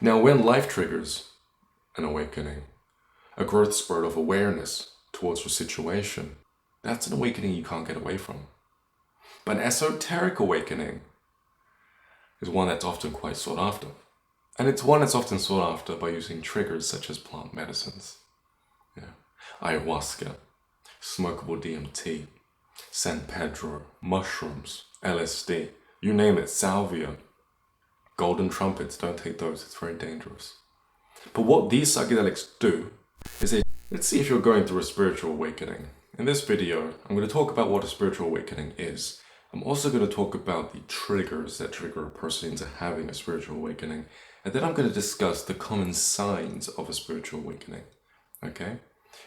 Now, when life triggers an awakening, a growth spurt of awareness towards your situation, that's an awakening you can't get away from. But an esoteric awakening is one that's often quite sought after. And it's one that's often sought after by using triggers such as plant medicines. Ayahuasca, smokable DMT, San Pedro, mushrooms, LSD, you name it, salvia, golden trumpets, don't take those, it's very dangerous. But what these psychedelics do is let's see if you're going through a spiritual awakening. In this video, I'm going to talk about what a spiritual awakening is. I'm also going to talk about the triggers that trigger a person into having a spiritual awakening. And then I'm going to discuss the common signs of a spiritual awakening. Okay?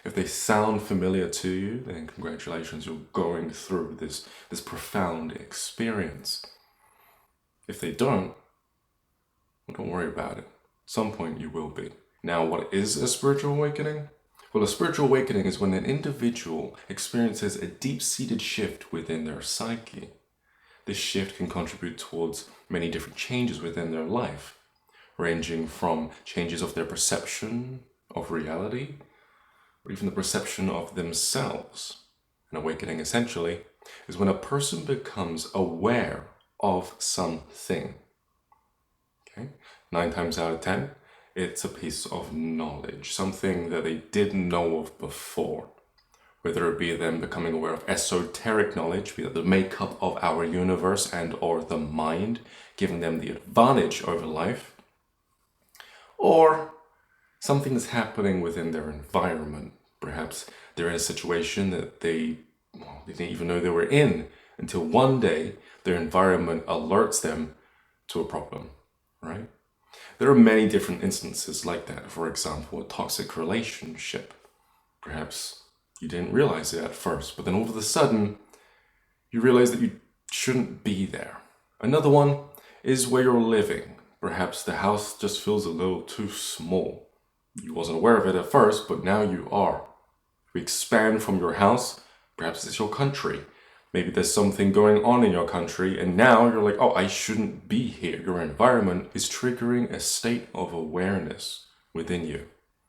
If they sound familiar to you, then congratulations, you're going through this profound experience. If they don't, well, don't worry about it. At some point you will be. Now, what is a spiritual awakening? Well, a spiritual awakening is when an individual experiences a deep-seated shift within their psyche. This shift can contribute towards many different changes within their life, ranging from changes of their perception of reality, or even the perception of themselves. An awakening, essentially, is when a person becomes aware of something. Okay? 9 times out of 10, it's a piece of knowledge, something that they didn't know of before. Whether it be them becoming aware of esoteric knowledge, be that the makeup of our universe and or the mind, giving them the advantage over life, or something that's happening within their environment. Perhaps they're in a situation that they didn't even know they were in until one day their environment alerts them to a problem, right? There are many different instances like that. For example, a toxic relationship. Perhaps you didn't realize it at first, but then all of a sudden you realize that you shouldn't be there. Another one is where you're living. Perhaps the house just feels a little too small. You wasn't aware of it at first, but now you are. You expand from your house, perhaps it's your country. Maybe there's something going on in your country, and now you're like, oh, I shouldn't be here. Your environment is triggering a state of awareness within you.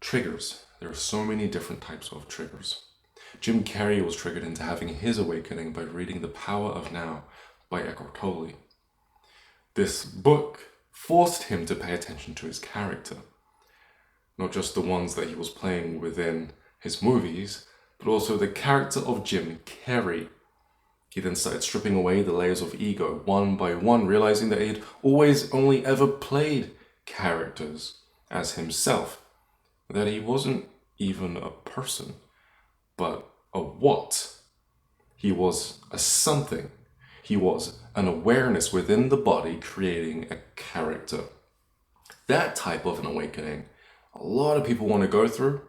Triggers. There are so many different types of triggers. Jim Carrey was triggered into having his awakening by reading The Power of Now by Eckhart Tolle. This book forced him to pay attention to his character. Not just the ones that he was playing within his movies, but also the character of Jim Carrey. He then started stripping away the layers of ego one by one, realizing that he had always only ever played characters as himself, that he wasn't even a person, but a what? He was a something. He was an awareness within the body creating a character. That type of an awakening, a lot of people want to go through,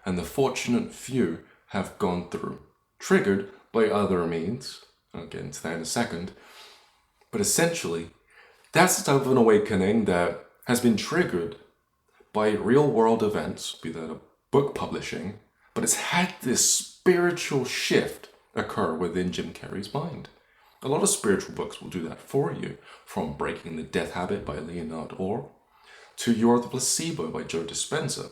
and the fortunate few have gone through, triggered by other means. I'll get into that in a second. But essentially, that's the type of an awakening that has been triggered by real-world events, be that a book publishing, but it's had this spiritual shift occur within Jim Carrey's mind. A lot of spiritual books will do that for you, from Breaking the Death Habit by Leonard Orr to You're the Placebo by Joe Dispenza.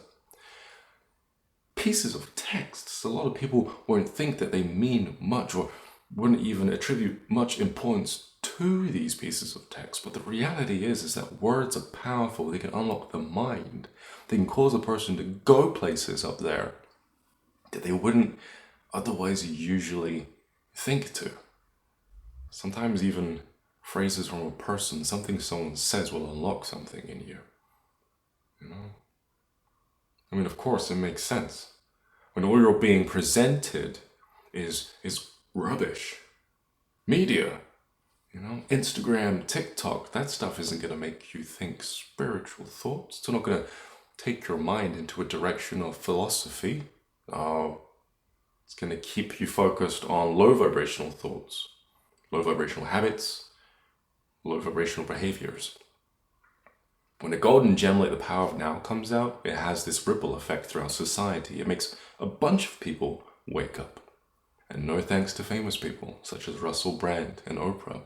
Pieces of texts, a lot of people won't think that they mean much or wouldn't even attribute much importance to these pieces of text. But the reality is that words are powerful. They can unlock the mind. They can cause a person to go places up there that they wouldn't otherwise usually think to. Sometimes even phrases from a person, something someone says will unlock something in you. You know? I mean, of course, it makes sense. When all you're being presented is rubbish. Media, Instagram, TikTok, that stuff isn't going to make you think spiritual thoughts. It's not going to take your mind into a direction of philosophy. It's going to keep you focused on low vibrational thoughts, low vibrational habits, low vibrational behaviors. When a golden gem like The Power of Now comes out, it has this ripple effect throughout society. It makes a bunch of people wake up. And no thanks to famous people such as Russell Brand and Oprah,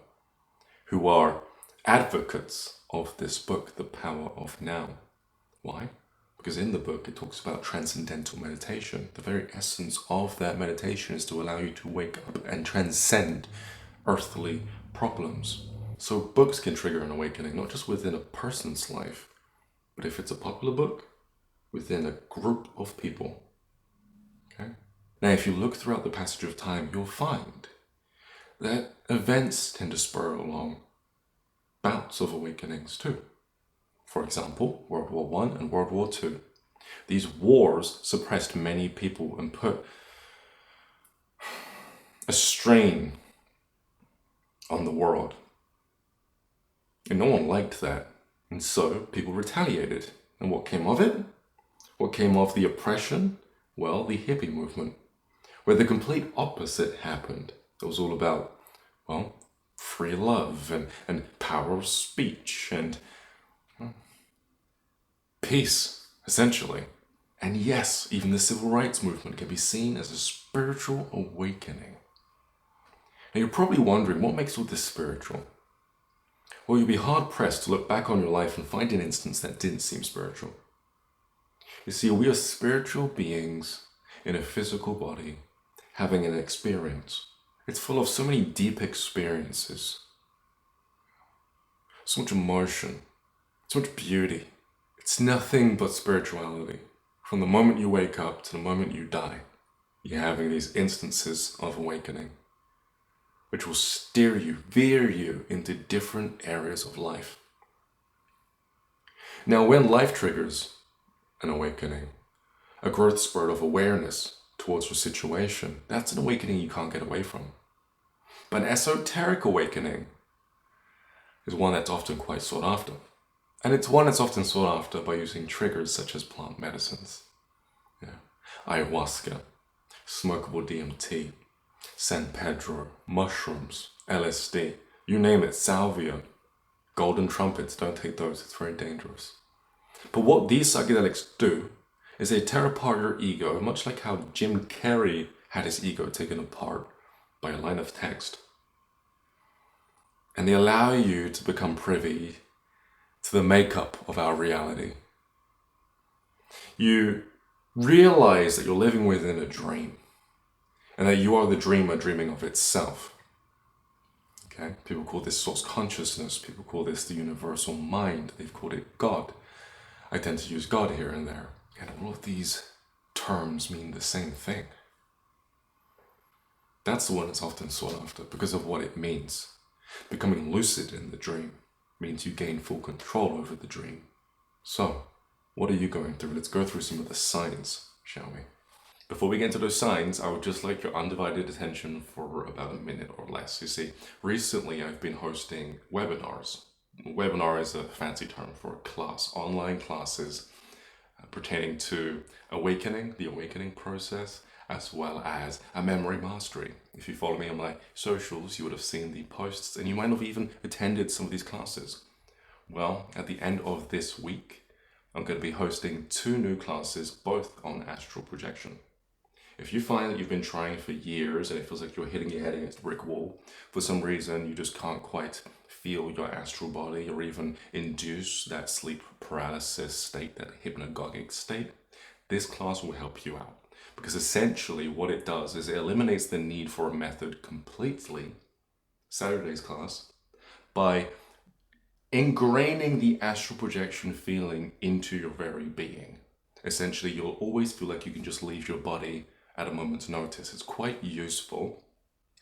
who are advocates of this book, The Power of Now. Why? Because in the book it talks about transcendental meditation. The very essence of that meditation is to allow you to wake up and transcend earthly problems. So books can trigger an awakening, not just within a person's life, but if it's a popular book, within a group of people. Okay? Now, if you look throughout the passage of time, you'll find that events tend to spur along bouts of awakenings too. For example, World War I and World War II. These wars suppressed many people and put a strain on the world. And no one liked that. And so people retaliated. And what came of it? What came of the oppression? Well, the hippie movement, where the complete opposite happened. It was all about, well, free love and power of speech and peace, essentially. And yes, even the civil rights movement can be seen as a spiritual awakening. Now you're probably wondering, what makes all this spiritual? Well, you'll be hard-pressed to look back on your life and find an instance that didn't seem spiritual. You see, we are spiritual beings in a physical body, having an experience. It's full of so many deep experiences, so much emotion, so much beauty. It's nothing but spirituality. From the moment you wake up to the moment you die, you're having these instances of awakening, which will steer you, veer you into different areas of life. Now, when life triggers an awakening, a growth spurt of awareness towards your situation, that's an awakening you can't get away from. But an esoteric awakening is one that's often quite sought after. And it's one that's often sought after by using triggers such as plant medicines. Ayahuasca, smokable DMT, San Pedro, mushrooms, LSD, you name it, salvia, golden trumpets, don't take those, it's very dangerous. But what these psychedelics do is they tear apart your ego, much like how Jim Carrey had his ego taken apart by a line of text. And they allow you to become privy to the makeup of our reality. You realize that you're living within a dream, and that you are the dreamer dreaming of itself. Okay? People call this source consciousness, people call this the universal mind, they've called it God. I tend to use God here and there, and all of these terms mean the same thing. That's the one that's often sought after because of what it means. Becoming lucid in the dream means you gain full control over the dream. So, what are you going through? Let's go through some of the signs, shall we? Before we get into those signs, I would just like your undivided attention for about a minute or less. You see, recently I've been hosting webinars. Webinar is a fancy term for a class, online classes pertaining to awakening, the awakening process, as well as a memory mastery. If you follow me on my socials, you would have seen the posts and you might have even attended some of these classes. Well, at the end of this week, I'm going to be hosting 2 new classes, both on astral projection. If you find that you've been trying for years and it feels like you're hitting your head against a brick wall, for some reason you just can't quite feel your astral body or even induce that sleep paralysis state, that hypnagogic state, this class will help you out. Because essentially what it does is it eliminates the need for a method completely, Saturday's class, by ingraining the astral projection feeling into your very being. Essentially, you'll always feel like you can just leave your body at a moment's notice. It's quite useful.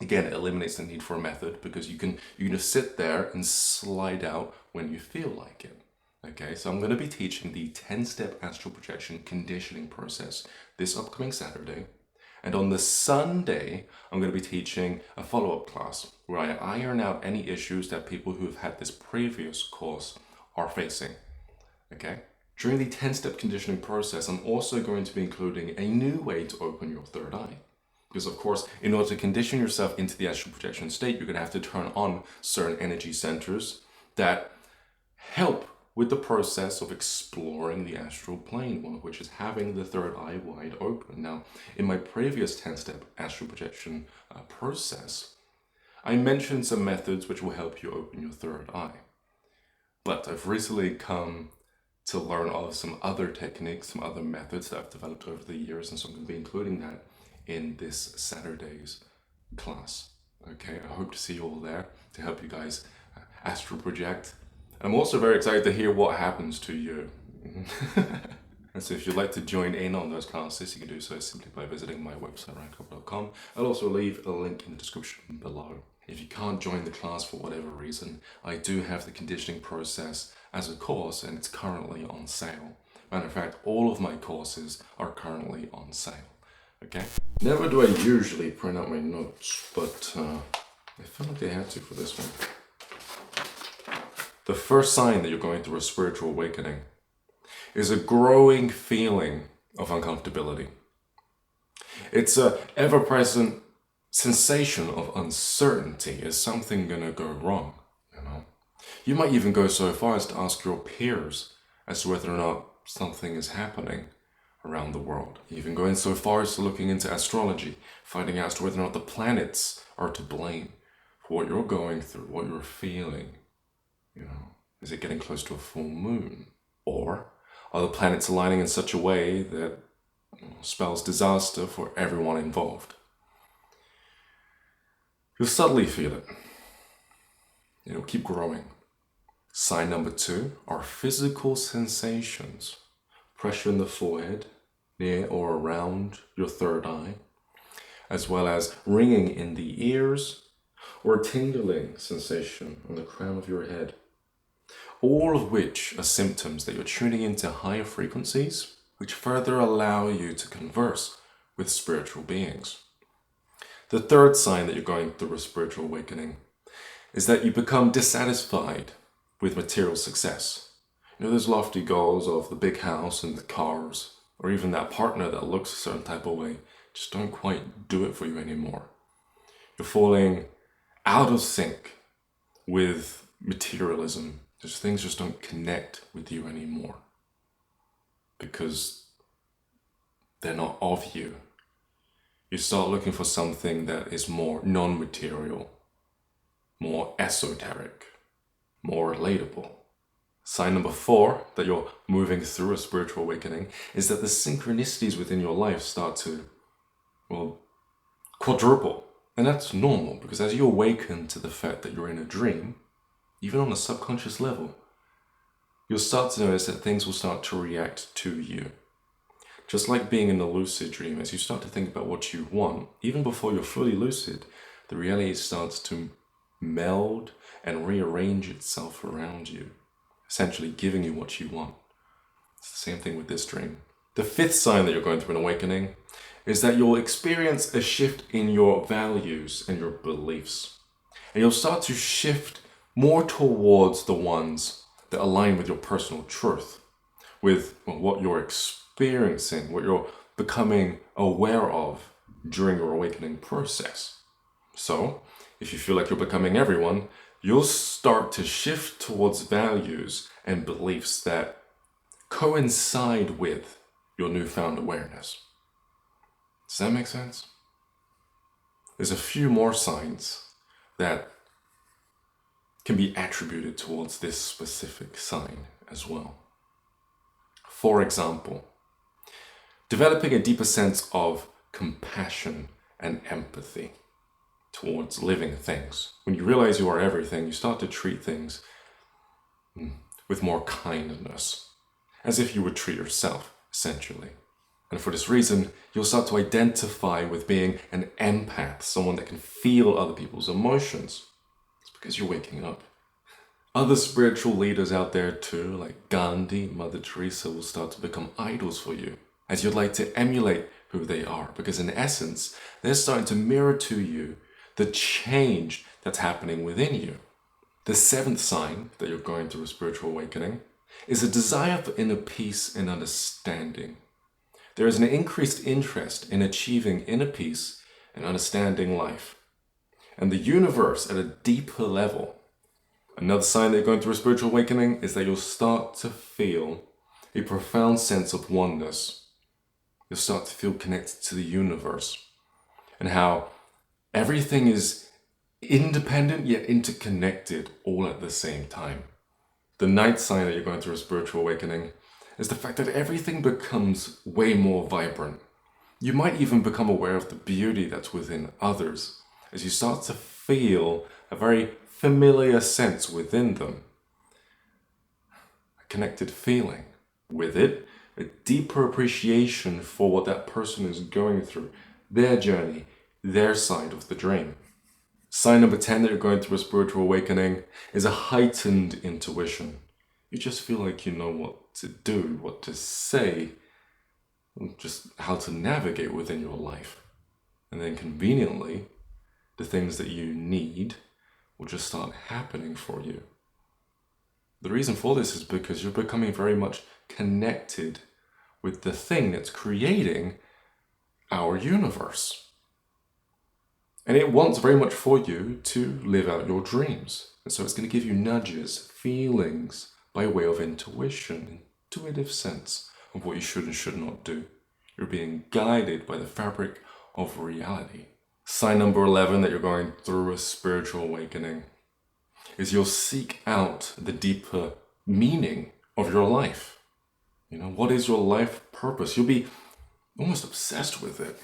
Again, it eliminates the need for a method because you can just sit there and slide out when you feel like it. Okay, so I'm going to be teaching the 10-step astral projection conditioning process this upcoming Saturday. And on the Sunday, I'm going to be teaching a follow-up class where I iron out any issues that people who have had this previous course are facing. Okay? During the 10-step conditioning process, I'm also going to be including a new way to open your third eye. Because of course, in order to condition yourself into the astral projection state, you're going to have to turn on certain energy centers that help with the process of exploring the astral plane, one of which is having the third eye wide open. Now, in my previous 10-step astral projection process, I mentioned some methods which will help you open your third eye. But I've recently come to learn of some other techniques, some other methods that I've developed over the years, and so I'm going to be including that in this Saturday's class. Okay, I hope to see you all there to help you guys astral project. I'm also very excited to hear what happens to you. And so if you'd like to join in on those classes, you can do so simply by visiting my website, ryancobb.com. I'll also leave a link in the description below. If you can't join the class for whatever reason, I do have the conditioning process as a course, and it's currently on sale. Matter of fact, all of my courses are currently on sale. Okay? Never do I usually print out my notes, but I felt like I had to for this one. The first sign that you're going through a spiritual awakening is a growing feeling of uncomfortability. It's a ever-present sensation of uncertainty. Is something gonna go wrong? You might even go so far as to ask your peers as to whether or not something is happening around the world. Even going so far as to looking into astrology, finding out as to whether or not the planets are to blame for what you're going through, what you're feeling. Is it getting close to a full moon? Or are the planets aligning in such a way that spells disaster for everyone involved? You'll subtly feel it. It'll keep growing. Sign number 2 are physical sensations. Pressure in the forehead, near or around your third eye, as well as ringing in the ears or a tingling sensation on the crown of your head. All of which are symptoms that you're tuning into higher frequencies, which further allow you to converse with spiritual beings. The third sign that you're going through a spiritual awakening is that you become dissatisfied with material success. Those lofty goals of the big house and the cars, or even that partner that looks a certain type of way, just don't quite do it for you anymore. You're falling out of sync with materialism. Just things just don't connect with you anymore because they're not of you. You start looking for something that is more non-material, more esoteric, more relatable. Sign number 4 that you're moving through a spiritual awakening is that the synchronicities within your life start to, quadruple. And that's normal because as you awaken to the fact that you're in a dream, even on a subconscious level, you'll start to notice that things will start to react to you. Just like being in a lucid dream, as you start to think about what you want, even before you're fully lucid, the reality starts to meld and rearrange itself around you, essentially giving you what you want. It's the same thing with this dream. The 5th sign that you're going through an awakening is that you'll experience a shift in your values and your beliefs. And you'll start to shift more towards the ones that align with your personal truth, with what you're experiencing, what you're becoming aware of during your awakening process. So, if you feel like you're becoming everyone, you'll start to shift towards values and beliefs that coincide with your newfound awareness. Does that make sense? There's a few more signs that can be attributed towards this specific sign as well. For example, developing a deeper sense of compassion and empathy towards living things. When you realize you are everything, you start to treat things with more kindness, as if you would treat yourself, essentially. And for this reason, you'll start to identify with being an empath, someone that can feel other people's emotions. It's because you're waking up. Other spiritual leaders out there too, like Gandhi, Mother Teresa, will start to become idols for you, as you'd like to emulate who they are, because in essence, they're starting to mirror to you the change that's happening within you. The 7th sign that you're going through a spiritual awakening is a desire for inner peace and understanding. There is an increased interest in achieving inner peace and understanding life and the universe at a deeper level. Another sign that you're going through a spiritual awakening is that you'll start to feel a profound sense of oneness. You'll start to feel connected to the universe and how everything is independent yet interconnected all at the same time. The ninth sign that you're going through a spiritual awakening is the fact that everything becomes way more vibrant. You might even become aware of the beauty that's within others as you start to feel a very familiar sense within them. A connected feeling. With it, a deeper appreciation for what that person is going through, their journey, their side of the dream. Sign number 10 that you're going through a spiritual awakening is a heightened intuition. You just feel like you know what to do, what to say, just how to navigate within your life. And then conveniently, the things that you need will just start happening for you. The reason for this is because you're becoming very much connected with the thing that's creating our universe. And it wants very much for you to live out your dreams. And so it's going to give you nudges, feelings, by way of intuition, intuitive sense of what you should and should not do. You're being guided by the fabric of reality. Sign number 11 that you're going through a spiritual awakening is you'll seek out the deeper meaning of your life. What is your life purpose? You'll be almost obsessed with it.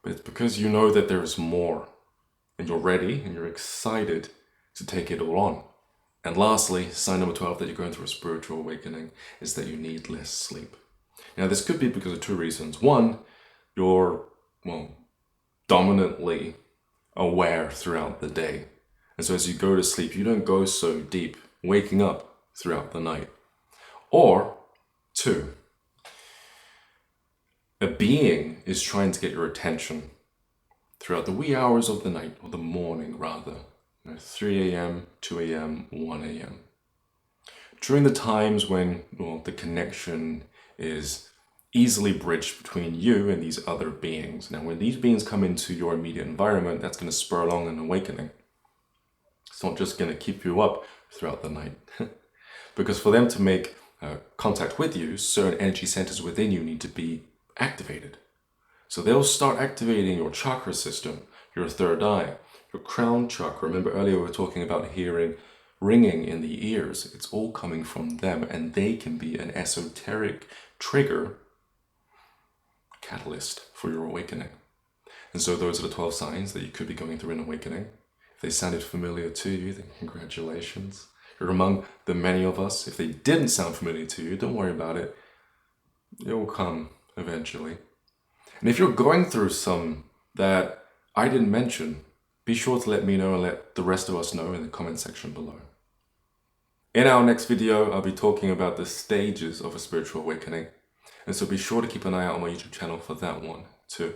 But it's because you know that there is more, and you're ready and you're excited to take it all on. And lastly, sign number 12 that you're going through a spiritual awakening is that you need less sleep. Now, this could be because of two reasons. One, you're, dominantly aware throughout the day. And so as you go to sleep, you don't go so deep, waking up throughout the night. Or two, a being is trying to get your attention throughout the wee hours of the night, or the morning rather, 3 a.m., 2 a.m., 1 a.m. During the times when the connection is easily bridged between you and these other beings. Now, when these beings come into your immediate environment, that's going to spur along an awakening. It's not just going to keep you up throughout the night. Because for them to make contact with you, certain energy centers within you need to be activated. So they'll start activating your chakra system, your third eye, your crown chakra. Remember earlier we were talking about hearing ringing in the ears. It's all coming from them, and they can be an esoteric trigger, catalyst for your awakening. And so those are the 12 signs that you could be going through an awakening. If they sounded familiar to you, then congratulations. You're among the many of us. If they didn't sound familiar to you, don't worry about it. It will come eventually. And if you're going through some that I didn't mention, be sure to let me know and let the rest of us know in the comment section below. In our next video, I'll be talking about the stages of a spiritual awakening. And so be sure to keep an eye out on my YouTube channel for that one too.